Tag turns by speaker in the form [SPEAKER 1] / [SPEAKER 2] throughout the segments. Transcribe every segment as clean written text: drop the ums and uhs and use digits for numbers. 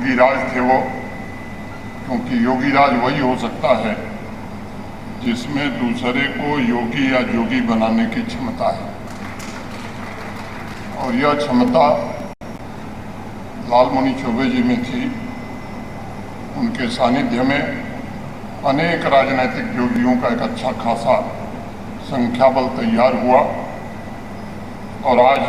[SPEAKER 1] योगी राज थे वो, क्योंकि योगी राज वही हो सकता है जिसमें दूसरे को योगी या जोगी बनाने की क्षमता है। और यह क्षमता लालमुनि चौबे जी में थी। उनके सानिध्य में अनेक राजनीतिक योगियों का एक अच्छा खासा संख्याबल तैयार हुआ और आज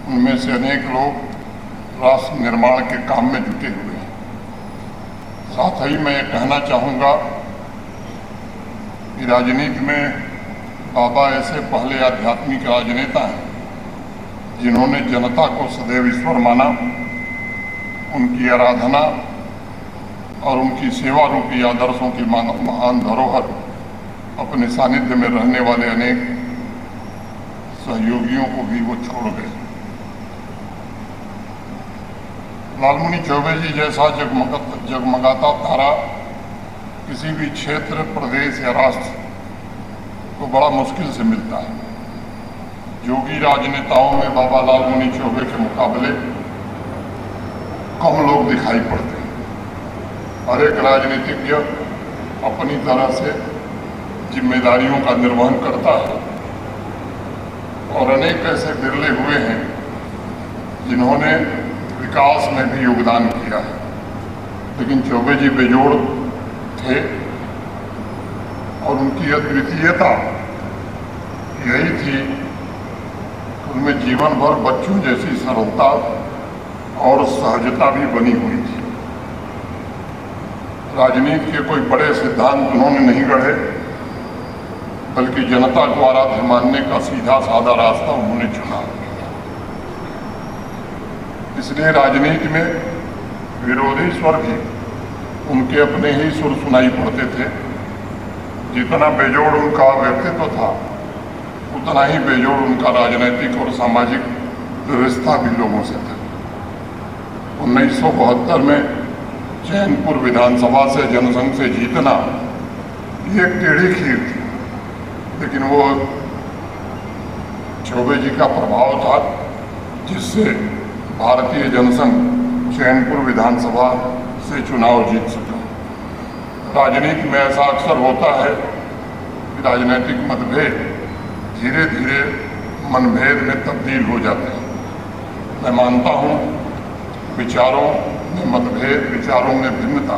[SPEAKER 1] उनमें से अनेक लोग राष्ट्र निर्माण के काम में जुटे हुए हैं। साथ ही मैं ये कहना चाहूँगा कि राजनीति में बाबा ऐसे पहले आध्यात्मिक राजनेता हैं जिन्होंने जनता को सदैव ईश्वर माना, उनकी आराधना और उनकी सेवा रूपी आदर्शों की महान धरोहर अपने सानिध्य में रहने वाले अनेक सहयोगियों को भी वो छोड़ गए। लालमुनि चौबे जी जैसा जगमगाता तारा किसी भी क्षेत्र, प्रदेश या राष्ट्र को बड़ा मुश्किल से मिलता है। योगी राजनेताओं में बाबा लालमुनि चौबे के मुकाबले कम लोग दिखाई पड़ते हैं। हर एक राजनीतिज्ञ अपनी तरह से जिम्मेदारियों का निर्वहन करता है और अनेक ऐसे बिरले हुए हैं जिन्होंने विकास में भी योगदान किया है। लेकिन चौबे जी बेजोड़ थे और उनकी अद्वितीयता यही थी कि उनमें जीवन भर बच्चों जैसी सरलता और सहजता भी बनी हुई थी। राजनीति के कोई बड़े सिद्धांत उन्होंने नहीं गढ़े, बल्कि जनता को आराध्य मानने का सीधा साधा रास्ता उन्होंने चुना। इसलिए राजनीति में विरोधी स्वर भी उनके अपने ही सुर सुनाई पड़ते थे। जितना बेजोड़ उनका व्यक्तित्व था, उतना ही बेजोड़ उनका राजनीतिक और सामाजिक व्यवस्था भी लोगों से था। 1972 में चैनपुर विधानसभा से जनसंघ से जीतना ये एक टेढ़ी खीर थी, लेकिन वो चौबे जी का प्रभाव था जिससे भारतीय जनसंघ चैनपुर विधानसभा से चुनाव जीत सका। राजनीति में ऐसा अक्सर होता है कि राजनीतिक मतभेद धीरे धीरे मनभेद में तब्दील हो जाते हैं। मैं मानता हूँ विचारों में मतभेद, विचारों में भिन्नता,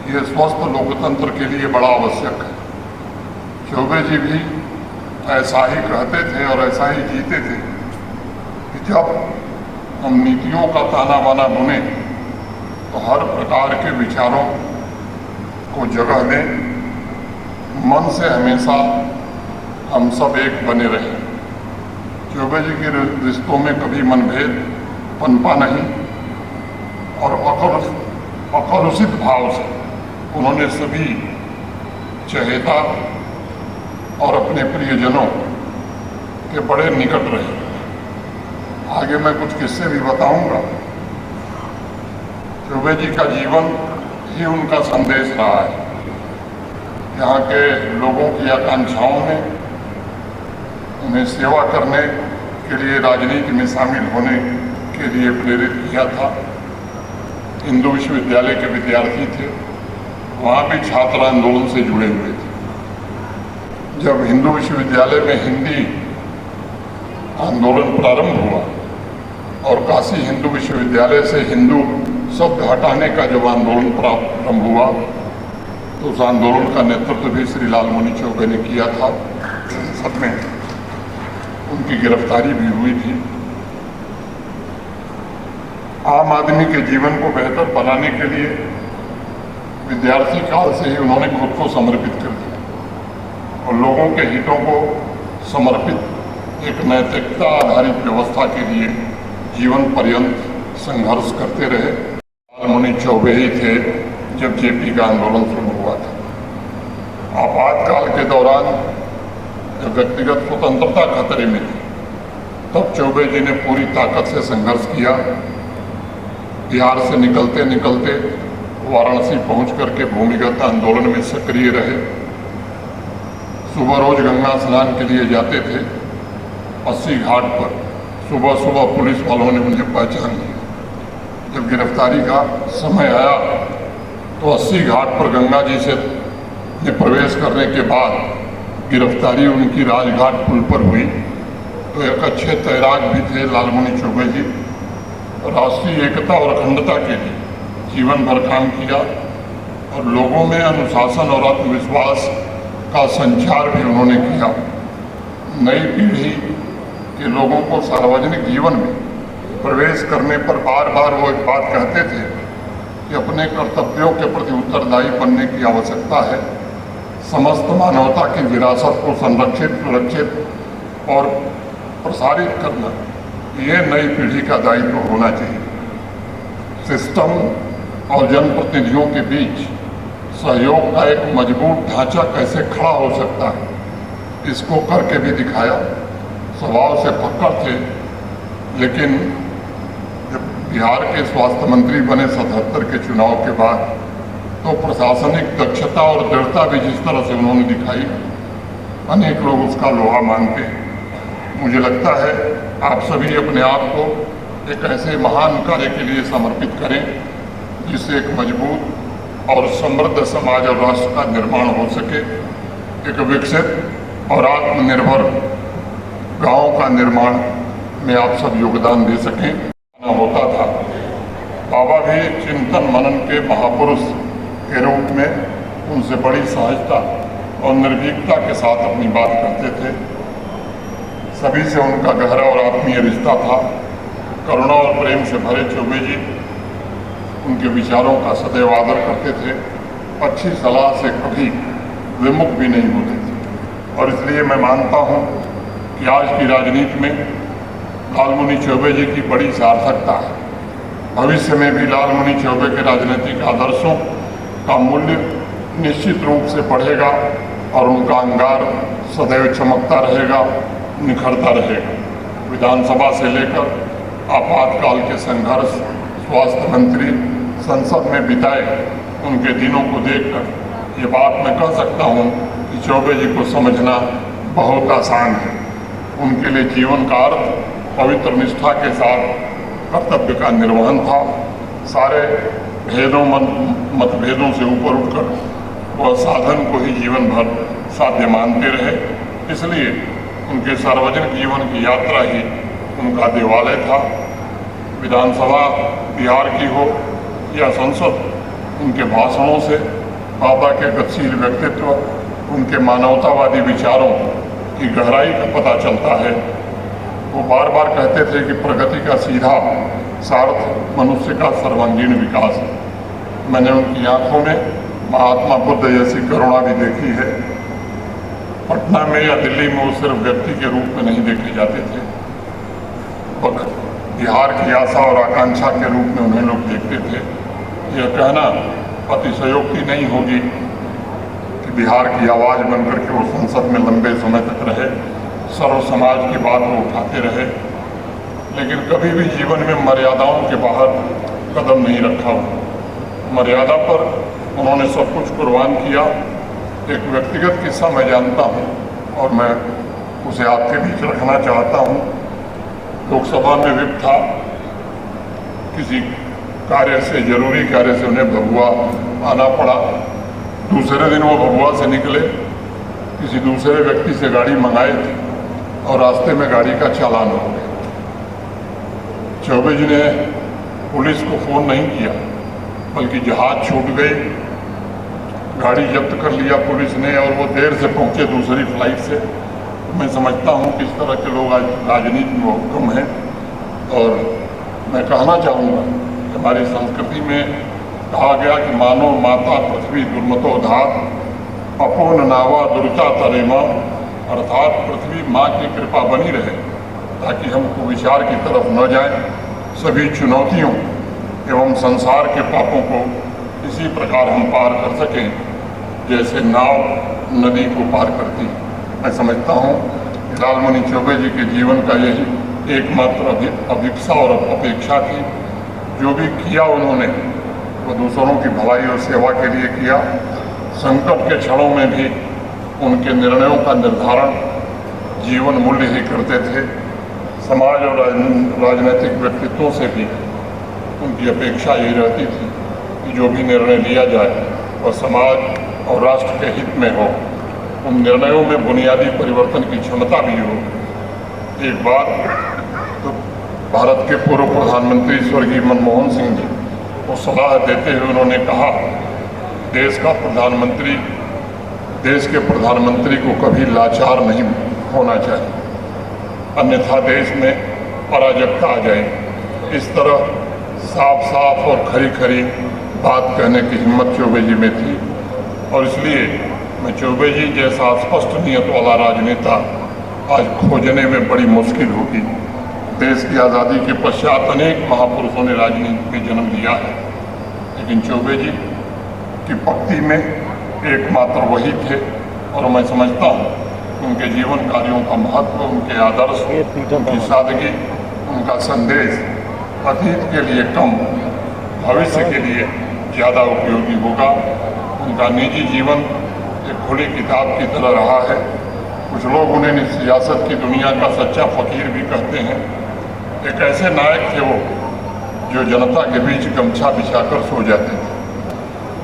[SPEAKER 1] ये स्वस्थ लोकतंत्र के लिए बड़ा आवश्यक है। चौबे जी भी ऐसा ही कहते थे और ऐसा ही जीते थे कि जब हम नीतियों का ताना बाना बुने तो हर प्रकार के विचारों को जगह दें, मन से हमेशा हम सब एक बने रहें। चौबे जी के रिश्तों में कभी मनभेद पनपा नहीं और अकलुषित भाव से उन्होंने सभी चहेता और अपने प्रियजनों के बड़े निकट रहे। आगे मैं कुछ किस्से भी बताऊंगा। चौबे जी का जीवन ही उनका संदेश रहा है। यहाँ के लोगों की आकांक्षाओं ने उन्हें सेवा करने के लिए, राजनीति में शामिल होने के लिए प्रेरित किया था। हिंदू विश्वविद्यालय के विद्यार्थी थे, वहाँ भी छात्र आंदोलन से जुड़े हुए थे। जब हिंदू विश्वविद्यालय में हिंदी आंदोलन प्रारंभ हुआ और काशी हिंदू विश्वविद्यालय से हिंदू शब्द हटाने का जब आंदोलन प्रारंभ हुआ तो उस आंदोलन का नेतृत्व भी श्री लालमुनि चौबे ने किया था। सब में उनकी गिरफ्तारी भी हुई थी। आम आदमी के जीवन को बेहतर बनाने के लिए विद्यार्थी काल से ही उन्होंने खुद को समर्पित कर दिया और लोगों के हितों को समर्पित एक नैतिकता आधारित व्यवस्था के लिए जीवन पर्यंत संघर्ष करते रहे। लालमुनि चौबे ही थे जब जेपी का आंदोलन शुरू हुआ था। आपातकाल के दौरान जब व्यक्तिगत स्वतंत्रता खतरे में थी, तब चौबे जी ने पूरी ताकत से संघर्ष किया। बिहार से निकलते निकलते वाराणसी पहुंच करके भूमिगत आंदोलन में सक्रिय रहे। सुबह रोज गंगा स्नान के लिए जाते थे। 80 घाट पर सुबह सुबह पुलिस वालों ने उन्हें पहचान लिया जब गिरफ्तारी का समय आया तो 80 घाट पर गंगा जी से प्रवेश करने के बाद गिरफ्तारी उनकी राजघाट पुल पर हुई। तो एक अच्छे तैराक भी थे लालमणि चौबे जी। राष्ट्रीय एकता और अखंडता के लिए जीवन भर काम किया और लोगों में अनुशासन और आत्मविश्वास का संचार भी उन्होंने किया। नई पीढ़ी के लोगों को सार्वजनिक जीवन में प्रवेश करने पर बार बार वो एक बात कहते थे कि अपने कर्तव्यों के प्रति उत्तरदायी बनने की आवश्यकता है। समस्त मानवता की विरासत को संरक्षित, सुरक्षित और प्रसारित करना ये नई पीढ़ी का दायित्व होना चाहिए। सिस्टम और जनप्रतिनिधियों के बीच सहयोग का एक मजबूत ढांचा कैसे खड़ा हो सकता है, इसको करके भी दिखाया। स्वभाव से फक्कड़ थे, लेकिन जब बिहार के स्वास्थ्य मंत्री बने 77 के चुनाव के बाद, तो प्रशासनिक दक्षता और दृढ़ता भी जिस तरह से उन्होंने दिखाई, अनेक लोग उसका लोहा मानते हैं। मुझे लगता है आप सभी अपने आप को एक ऐसे महान कार्य के लिए समर्पित करें जिससे एक मजबूत और समृद्ध समाज और राष्ट्र का निर्माण हो सके, एक विकसित और आत्मनिर्भर गांव का निर्माण में आप सब योगदान दे सकें। होता था बाबा भी चिंतन मनन के महापुरुष के रूप में उनसे बड़ी सहजता और निर्भीकता के साथ अपनी बात करते थे। सभी से उनका गहरा और आत्मीय रिश्ता था। करुणा और प्रेम से भरे चौबे जी उनके विचारों का सदैव आदर करते थे। अच्छी सलाह से कभी विमुख भी नहीं होते थे और इसलिए मैं मानता हूँ कि आज की राजनीति में लालमणि चौबे जी की बड़ी सार्थकता है। भविष्य में भी लालमणि चौबे के राजनीतिक आदर्शों का मूल्य निश्चित रूप से बढ़ेगा और उनका अंगार सदैव चमकता रहेगा, निखरता रहेगा। विधानसभा से लेकर आपातकाल के संघर्ष, स्वास्थ्य मंत्री, संसद में बिताए उनके दिनों को देखकर ये बात मैं कह सकता हूँ कि चौबे जी को समझना बहुत आसान है। उनके लिए जीवन का अर्थ पवित्र निष्ठा के साथ कर्तव्य का निर्वहन था। सारे भेदों मतभेदों से ऊपर उठकर वह साधन को ही जीवन भर साध्य मानते रहे। इसलिए उनके सार्वजनिक जीवन की यात्रा ही उनका देवालय था। विधानसभा बिहार की हो या संसद, उनके भाषणों से बाबा के गतिशील व्यक्तित्व, उनके मानवतावादी विचारों की गहराई का पता चलता है। वो बार बार कहते थे कि प्रगति का सीधा सार्थ मनुष्य का सर्वांगीण विकास है। मैंने उनकी आंखों में महात्मा बुद्ध जैसी करुणा भी देखी है। पटना में या दिल्ली में वो सिर्फ व्यक्ति के रूप में नहीं देखे जाते थे, बिहार की आशा और आकांक्षा के रूप में उन्हें लोग देखते थे। यह कहना अतिशयोक्ति नहीं होगी कि बिहार की आवाज़ बनकर के वो संसद में लंबे समय तक रहे, सर्व समाज की बात को उठाते रहे, लेकिन कभी भी जीवन में मर्यादाओं के बाहर कदम नहीं रखा। मर्यादा पर उन्होंने सब कुछ कुर्बान किया। एक व्यक्तिगत किस्सा मैं जानता हूँ और मैं उसे आपके बीच रखना चाहता हूँ। लोकसभा में विप था, किसी कार्य से, जरूरी कार्य से उन्हें भभुआ आना पड़ा। दूसरे दिन वो भभुआ से निकले, किसी दूसरे व्यक्ति से गाड़ी मंगाई थी और रास्ते में गाड़ी का चालान हो गया। चौबे जी ने पुलिस को फ़ोन नहीं किया, बल्कि जहाज छूट गई, गाड़ी जब्त कर लिया पुलिस ने और वो देर से पहुंचे दूसरी फ्लाइट से। मैं समझता हूँ कि इस तरह के लोग आज राजनीति में बहुत कम हैं। और मैं कहना चाहूँगा कि हमारी संस्कृति में कहा गया कि मानो माता पृथ्वी दुर्मतो धात, अपूर्ण नावा दुर्ता तरेमा, अर्थात पृथ्वी माँ की कृपा बनी रहे ताकि हम कुविचार की तरफ न जाएं। सभी चुनौतियों एवं संसार के पापों को इसी प्रकार हम पार कर सकें जैसे नाव नदी को पार करती है। मैं समझता हूँ कि लालमणि चौबे जी के जीवन का यही एकमात्र अभिप्सा और अपेक्षा थी। जो भी किया उन्होंने वो दूसरों की भलाई और सेवा के लिए किया। संकट के क्षणों में भी उनके निर्णयों का निर्धारण जीवन मूल्य ही करते थे। समाज और राजनीतिक व्यक्तित्वों से भी उनकी अपेक्षा यही रहती थी कि जो भी निर्णय लिया जाए वह समाज और राष्ट्र के हित में हो, उन निर्णयों में बुनियादी परिवर्तन की क्षमता भी हो। एक बार तो भारत के पूर्व प्रधानमंत्री स्वर्गीय मनमोहन सिंह जी को सलाह देते हुए उन्होंने कहा, देश के प्रधानमंत्री को कभी लाचार नहीं होना चाहिए, अन्यथा देश में अराजकता आ जाएगी। इस तरह साफ साफ और खरी खरी बात कहने की हिम्मत चौबे जी में थी और इसलिए मैं चौबे जी जैसा स्पष्ट नियत वाला राजनेता आज खोजने में बड़ी मुश्किल होगी। देश की आज़ादी के पश्चात अनेक महापुरुषों ने राजनीति में जन्म लिया है, लेकिन चौबे जी की पंक्ति में एकमात्र वही थे और मैं समझता हूँ उनके जीवन कार्यों का महत्व, उनके आदर्श, उनकी सादगी, उनका संदेश अतीत के लिए कम, भविष्य के लिए ज़्यादा उपयोगी होगा। उनका निजी जीवन एक खुली किताब की तरह रहा है। कुछ लोग उन्हें सियासत की दुनिया का सच्चा फकीर भी कहते हैं। एक ऐसे नायक थे वो जो जनता के बीच गमछा बिछाकर सो जाते थे।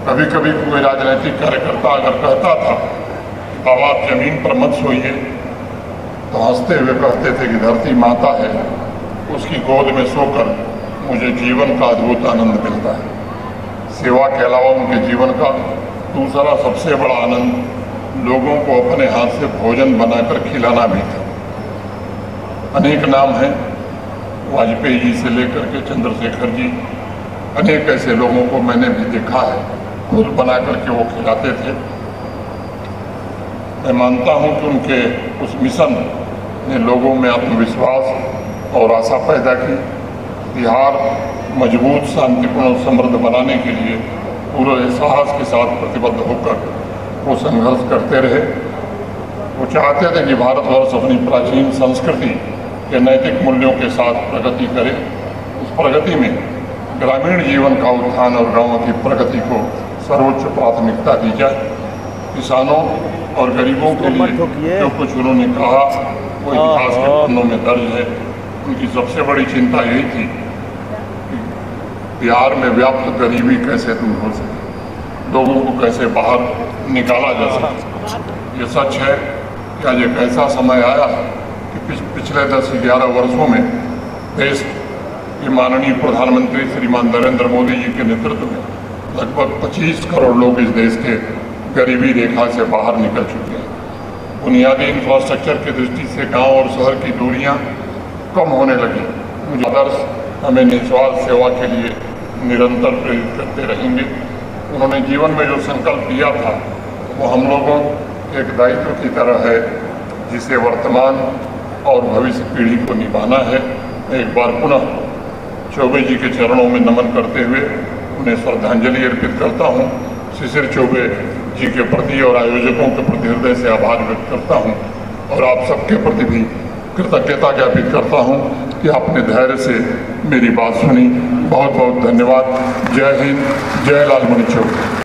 [SPEAKER 1] कभी कभी कोई राजनीतिक कार्यकर्ता अगर कहता था बाबा आप जमीन पर मत सोइए, तो हंसते हुए कहते थे कि धरती माता है, उसकी गोद में सोकर मुझे जीवन का अद्भुत आनंद मिलता है। सेवा के अलावा उनके जीवन का दूसरा सबसे बड़ा आनंद लोगों को अपने हाथ से भोजन बनाकर खिलाना भी था। अनेक नाम हैं, वाजपेयी जी से लेकर के चंद्रशेखर जी, अनेक ऐसे लोगों को मैंने भी देखा है, खुद बना करके वो खिलाते थे। मैं मानता हूँ कि उनके उस मिशन ने लोगों में आत्मविश्वास और आशा पैदा की। बिहार मजबूत, शांतिपूर्ण और समृद्ध बनाने के लिए पूरे साहस के साथ प्रतिबद्ध होकर वो संघर्ष करते रहे। वो चाहते थे कि भारतवर्ष अपनी प्राचीन संस्कृति के नैतिक मूल्यों के साथ प्रगति करे। उस प्रगति में ग्रामीण जीवन का उत्थान और गाँव की प्रगति को सर्वोच्च प्राथमिकता दी जाए। किसानों और गरीबों के लिए जो कुछ उन्होंने कहा वो इतिहास के पन्नों में दर्ज है। उनकी सबसे बड़ी चिंता यही थी कि बिहार में व्याप्त गरीबी कैसे दूर हो सके, लोगों को कैसे बाहर निकाला जा सके। ये सच है कि आज एक ऐसा समय आया है कि पिछले 10-11 वर्षों में देश के माननीय प्रधानमंत्री श्रीमान नरेंद्र मोदी जी के नेतृत्व में लगभग 25 करोड़ लोग इस देश के गरीबी रेखा से बाहर निकल चुके हैं। बुनियादी इंफ्रास्ट्रक्चर की दृष्टि से गांव और शहर की दूरियां कम होने लगी। मुझे आदर्श हमें निस्वार्थ सेवा के लिए निरंतर प्रेरित करते रहेंगे। उन्होंने जीवन में जो संकल्प लिया था वो हम लोगों एक दायित्व की तरह है जिसे वर्तमान और भविष्य पीढ़ी को निभाना है। मैं एक बार पुनः चौबे जी के चरणों में नमन करते हुए उन्हें श्रद्धांजलि अर्पित करता हूँ। शिशिर चौबे जी के प्रति और आयोजकों के प्रति हृदय से आभार व्यक्त करता हूँ और आप सबके प्रति भी कृतज्ञता ज्ञापित करता हूँ कि आपने धैर्य से मेरी बात सुनी। बहुत बहुत धन्यवाद। जय हिंद, जय लालमणि चौबे।